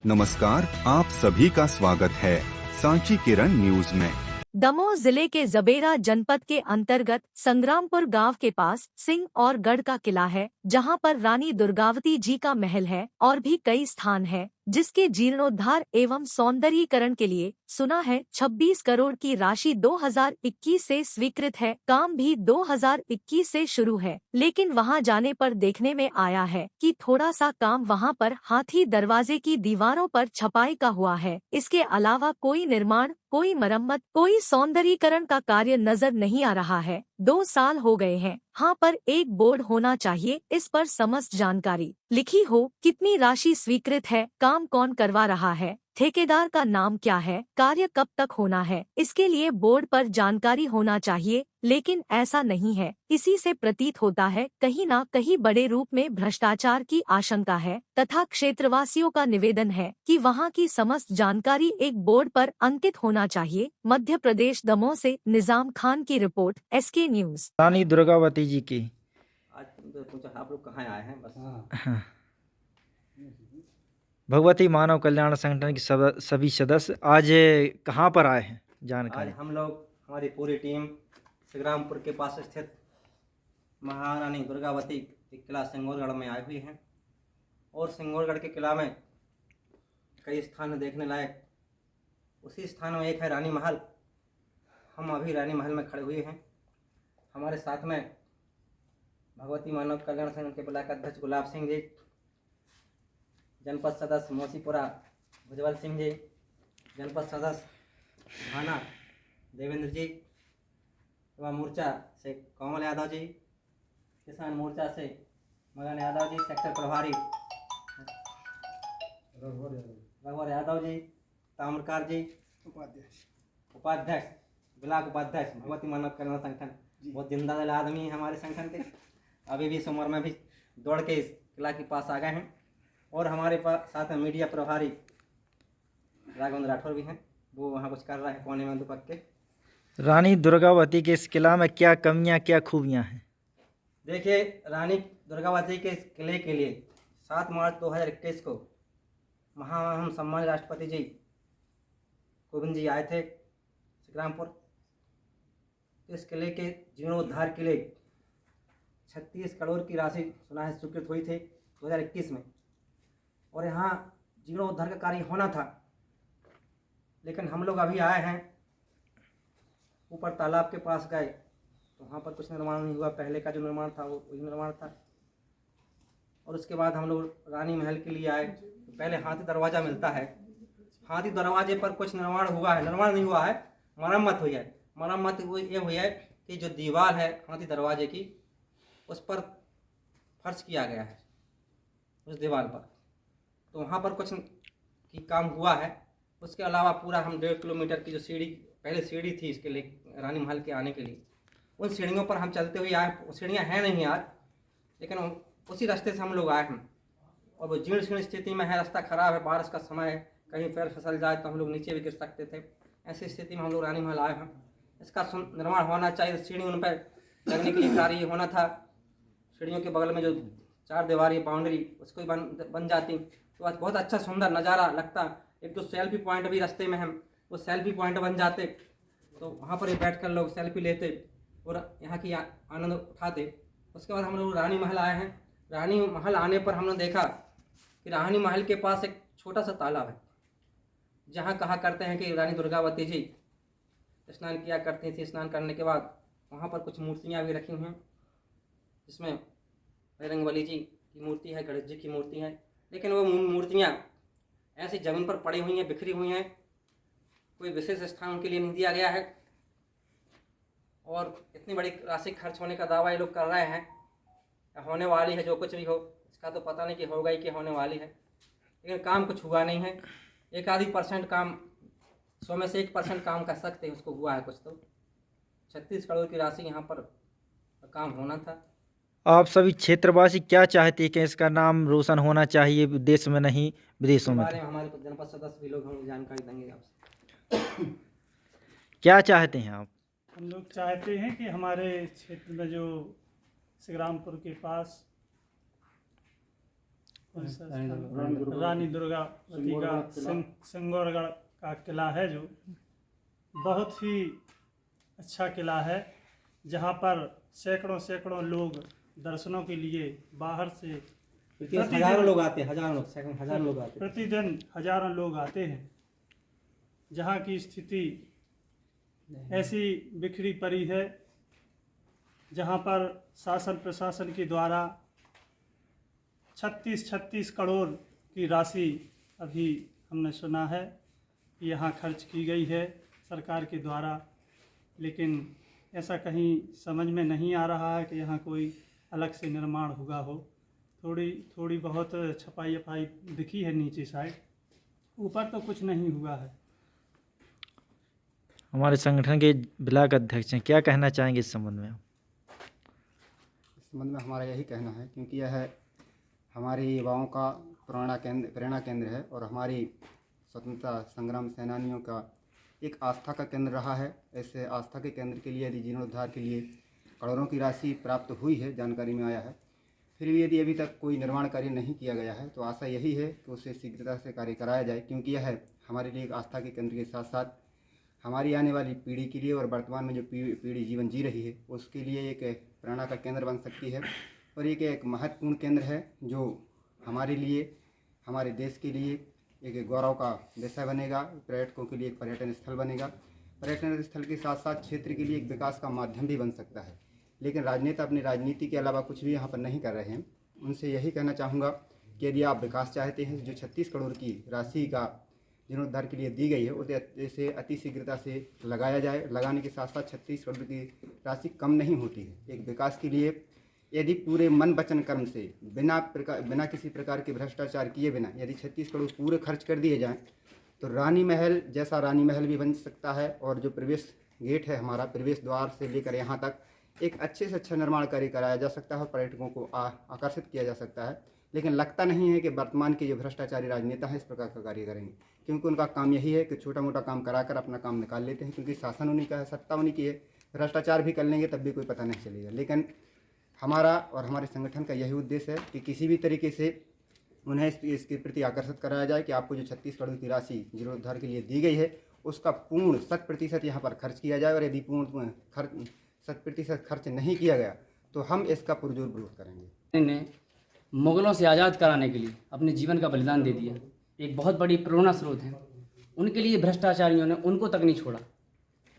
नमस्कार, आप सभी का स्वागत है सांची किरण न्यूज में। दमोह जिले के जबेरा जनपद के अंतर्गत संग्रामपुर गांव के पास सिंह और गढ़ का किला है, जहां पर रानी दुर्गावती जी का महल है और भी कई स्थान है, जिसके जीर्णोद्धार एवं सौंदर्यीकरण के लिए सुना है 26 करोड़ की राशि 2021 से स्वीकृत है। काम भी 2021 से शुरू है, लेकिन वहां जाने पर देखने में आया है कि थोड़ा सा काम वहां पर हाथी दरवाजे की दीवारों पर छपाई का हुआ है। इसके अलावा कोई निर्माण, कोई मरम्मत, कोई सौंदर्यीकरण का कार्य नजर नहीं आ रहा है। 2 साल हो गए हैं। हाँ, पर एक बोर्ड होना चाहिए, इस पर समस्त जानकारी लिखी हो। कितनी राशि स्वीकृत है, काम कौन करवा रहा है, ठेकेदार का नाम क्या है, कार्य कब तक होना है, इसके लिए बोर्ड पर जानकारी होना चाहिए, लेकिन ऐसा नहीं है। इसी से प्रतीत होता है कहीं न कहीं बड़े रूप में भ्रष्टाचार की आशंका है तथा क्षेत्रवासियों का निवेदन है कि वहां की समस्त जानकारी एक बोर्ड पर अंकित होना चाहिए। मध्य प्रदेश दमोह से निजाम खान की report, SK news. Rani Durgavati जी की आज तुम तो पूछा आप लोग कहाँ आए हैं बस। हाँ। भगवती मानव कल्याण संगठन के सभी सदस्य आज कहाँ पर आए हैं, आज जानकारी। हम लोग हमारी पूरी टीम संग्रामपुर के पास स्थित महारानी दुर्गावती के किला सिंगौरगढ़ में आई हुई हैं और सिंगौरगढ़ के किला में कई स्थान देखने लायक। उसी स्थान में एक है रानी महल। हम अभी रानी महल में खड़े हुए हैं। हमारे साथ में भगवती मानव कल्याण संगठन के ब्लॉक अध्यक्ष गुलाब सिंह जी, जनपद सदस्य मोसीपुरा भुजबल सिंह जी, जनपद सदस्य थाना देवेंद्र जी, युवा मोर्चा से कोमल यादव जी, किसान मोर्चा से मगन यादव जी, सेक्टर प्रभारी रघुवर यादव जी, ताम्रकार जी, उपाध्यक्ष ब्लॉक उपाध्यक्ष भगवती मानव कल्याण संगठन। बहुत जिंदा आदमी है हमारे संगठन के। अभी भी इस उम्र में भी दौड़ के इस किला के पास आ गए हैं। और हमारे पास साथ में मीडिया प्रभारी राघवेंद्र राठौर भी हैं, वो वहाँ कुछ कर रहे हैं कोने में दुपक के। रानी दुर्गावती के इस किला में क्या कमियां, क्या खूबियां हैं। देखिए, रानी दुर्गावती के इस किले के लिए 7 मार्च 2021 को महामहिम सम्मानित राष्ट्रपति जी कोविंद जी आए थे संग्रामपुर। इस किले के जीर्णोद्धार के लिए 36 करोड़ की राशि सुना है स्वीकृत हुई थी 2021 में, और यहाँ जीर्णोद्धार का कार्य होना था। लेकिन हम लोग अभी आए हैं, ऊपर तालाब के पास गए तो वहाँ पर कुछ निर्माण नहीं हुआ। पहले का जो निर्माण था वो वही निर्माण था। और उसके बाद हम लोग रानी महल के लिए आए तो पहले हाथी दरवाज़ा मिलता है। हाथी दरवाजे पर कुछ निर्माण हुआ है, निर्माण नहीं हुआ है, मरम्मत हुई है। मरम्मत ये हुई है कि जो दीवार है हाथी दरवाजे की, उस पर फर्श किया गया है उस दीवार पर, तो वहाँ पर कुछ की काम हुआ है। उसके अलावा पूरा हम 1.5 किलोमीटर की जो सीढ़ी, पहले सीढ़ी थी इसके लिए रानी महल के आने के लिए, उन सीढ़ियों पर हम चलते हुए आए। सीढ़ियाँ हैं नहीं आज, लेकिन उसी रास्ते से हम लोग आए हैं। और वो जीर्ण शीर्ण स्थिति में है, रास्ता खराब है, बारिश का समय है, कहीं पैर फिसल जाए तो हम लोग नीचे भी गिर सकते थे। ऐसी स्थिति में हम लोग रानी महल आए हैं। इसका निर्माण होना चाहिए। सीढ़ी उन पर लगने के लिए कार्य होना था। सीढ़ियों के बगल में जो 4 दीवारी बाउंड्री उसको बन जाती तो आज बहुत अच्छा सुंदर नज़ारा लगता। एक तो सेल्फी पॉइंट भी रास्ते में है, वो सेल्फी पॉइंट बन जाते तो वहाँ पर बैठ कर लोग सेल्फी लेते और यहाँ की आनंद उठाते। उसके बाद हम लोग रानी महल आए हैं। रानी महल आने पर हमने देखा कि रानी महल के पास एक छोटा सा तालाब है, जहाँ कहा करते हैं कि रानी दुर्गावती जी स्नान किया करती थी। स्नान करने के बाद वहाँ पर कुछ मूर्तियाँ भी रखी हुई हैं, जिसमें बजरंगबली जी की मूर्ति है, गणेश जी की मूर्ति है। लेकिन वो मूर्तियाँ ऐसी जमीन पर पड़ी हुई हैं, बिखरी हुई हैं, कोई विशेष स्थान उनके लिए नहीं दिया गया है। और इतनी बड़ी राशि खर्च होने का दावा ये लोग कर रहे हैं, होने वाली है जो कुछ भी हो, इसका तो पता नहीं कि होगा ही कि होने वाली है, लेकिन काम कुछ हुआ नहीं है। 1-आधी% काम, 100 में से 1% काम कर सकते हैं, उसको हुआ है कुछ। तो 36 करोड़ की राशि यहाँ पर काम होना था। आप सभी क्षेत्रवासी क्या चाहते हैं कि इसका नाम रोशन होना चाहिए, देश में नहीं विदेशों में। बारे में हमारे जनपद सदस्य भी लोग हम जानकारी देंगे आपसे। क्या चाहते हैं आप। हम लोग चाहते हैं कि हमारे क्षेत्र में जो संग्रामपुर के पास रानी दुर्गावती का सिंगौरगढ़ का किला है, जो बहुत ही अच्छा किला है, जहाँ पर सैकड़ों लोग दर्शनों के लिए बाहर से हजारों लोग आते हैं, हजारों लोग आते हैं। प्रतिदिन हजारों लोग आते हैं। जहाँ की स्थिति ऐसी बिखरी पड़ी है, जहाँ पर शासन प्रशासन के द्वारा 36 करोड़ की राशि अभी हमने सुना है कि यहाँ खर्च की गई है सरकार के द्वारा, लेकिन ऐसा कहीं समझ में नहीं आ रहा है कि यहाँ कोई अलग से निर्माण हुआ हो। थोड़ी बहुत छपाई दिखी है नीचे साइड, ऊपर तो कुछ नहीं हुआ है। हमारे संगठन के ब्लॉक अध्यक्ष हैं, क्या कहना चाहेंगे इस संबंध में? इस संबंध में हमारा यही कहना है, क्योंकि यह हमारे युवाओं का प्रेरणा केंद्र है और हमारी स्वतंत्रता संग्राम सेनानियों का एक आस्था का केंद्र रहा है। ऐसे आस्था के केंद्र के लिए यदि जीर्णोद्धार के लिए करोड़ों की राशि प्राप्त हुई है, जानकारी में आया है, फिर भी यदि अभी तक कोई निर्माण कार्य नहीं किया गया है, तो आशा यही है कि उसे शीघ्रता से कार्य कराया जाए, क्योंकि यह हमारे लिए एक आस्था के केंद्र के साथ साथ हमारी आने वाली पीढ़ी के लिए और वर्तमान में जो पीढ़ी जीवन जी रही है उसके लिए एक प्रेरणा का केंद्र बन सकती है। और एक महत्वपूर्ण केंद्र है जो हमारे लिए, हमारे देश के लिए एक गौरव का विषय बनेगा। पर्यटकों के लिए एक पर्यटन स्थल बनेगा। पर्यटन स्थल के साथ साथ क्षेत्र के लिए एक विकास का माध्यम भी बन सकता है। लेकिन राजनेता अपनी राजनीति के अलावा कुछ भी यहाँ पर नहीं कर रहे हैं। उनसे यही कहना चाहूँगा कि यदि आप विकास चाहते हैं, जो 36 करोड़ की राशि का जीर्णोद्धार के लिए दी गई है उसे अति शीघ्रता से लगाया जाए। लगाने के साथ साथ 36 करोड़ की राशि कम नहीं होती है। एक विकास के लिए यदि पूरे मन वचन कर्म से बिना किसी प्रकार के भ्रष्टाचार किए बिना यदि 36 करोड़ पूरे खर्च कर दिए जाएं, तो रानी महल जैसा रानी महल भी बन सकता है। और जो प्रवेश गेट है, हमारा प्रवेश द्वार से लेकर यहाँ तक एक अच्छे से अच्छा निर्माण कार्य कराया जा सकता है और पर्यटकों को आकर्षित किया जा सकता है। लेकिन लगता नहीं है कि वर्तमान के जो भ्रष्टाचारी राजनेता हैं इस प्रकार का कार्य करेंगे, क्योंकि उनका काम यही है कि छोटा मोटा काम कराकर अपना काम निकाल लेते हैं, क्योंकि शासन उन्हीं का है, सत्ता उन्हीं की है। भ्रष्टाचार भी कर लेंगे तब भी कोई पता नहीं चलेगा। लेकिन हमारा और हमारे संगठन का यही उद्देश्य है कि किसी भी तरीके से उन्हें इसके प्रति आकर्षित कराया जाए कि आपको जो 36 करोड़ की राशि जीर्णोद्धार के लिए दी गई है उसका पूर्ण 100% यहाँ पर खर्च किया जाए। और यदि पूर्ण 100% खर्च नहीं किया गया तो हम इसका पुरजोर विरोध करेंगे। ने मुगलों से आज़ाद कराने के लिए अपने जीवन का बलिदान दे दिया, एक बहुत बड़ी प्रेरणा स्रोत है। उनके लिए भ्रष्टाचारियों ने उनको तक नहीं छोड़ा।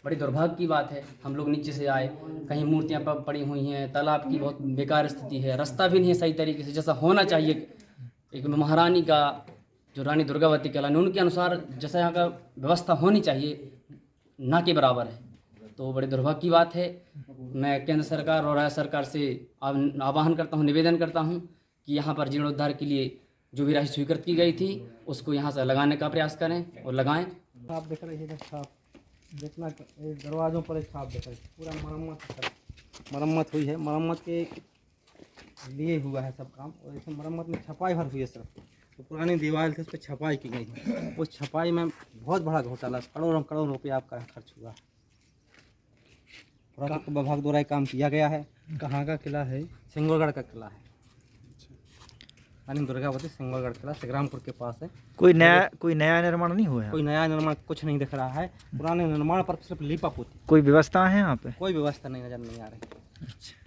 बड़ी दुर्भाग्य की बात है, हम लोग नीचे से आए, कहीं मूर्तियां पड़ी हुई हैं, तालाब की बहुत बेकार स्थिति है, रास्ता भी नहीं है सही तरीके से जैसा होना चाहिए। एक महारानी का जो रानी दुर्गावती कहलाने उनके अनुसार जैसा यहाँ का व्यवस्था होनी चाहिए ना के बराबर है। तो बड़े दुर्भाग्य की बात है। मैं केंद्र सरकार और राज्य सरकार से आह्वान करता हूँ, निवेदन करता हूँ कि यहाँ पर जीर्णोद्धार के लिए जो भी राशि स्वीकृत की गई थी उसको यहाँ से लगाने का प्रयास करें और लगाएं। छाप दिख रही है, छाप जितना दरवाज़ों पर छाप दिख रही है, पूरा मरम्मत हुई है। मरम्मत के लिए हुआ है सब काम। और इसमें मरम्मत में छपाई भर हुई है सर। तो पुरानी दीवार थी उस पर छपाई की गई है। उस छपाई में बहुत बड़ा घोटाला, करोड़ों रुपये आपका खर्च हुआ है। पुरातत्व विभाग द्वारा काम किया गया है। कहाँ का किला है? सिंगौरगढ़ का किला है, रानी दुर्गावती सिंगौरगढ़ किला संग्रामपुर के पास है। कोई नया निर्माण नहीं हुआ है? कोई नया निर्माण कुछ नहीं दिख रहा है। पुराने निर्माण पर सिर्फ लीपा पोती, कोई व्यवस्था है यहाँ पे? कोई व्यवस्था नहीं नजर नहीं आ रही। अच्छा।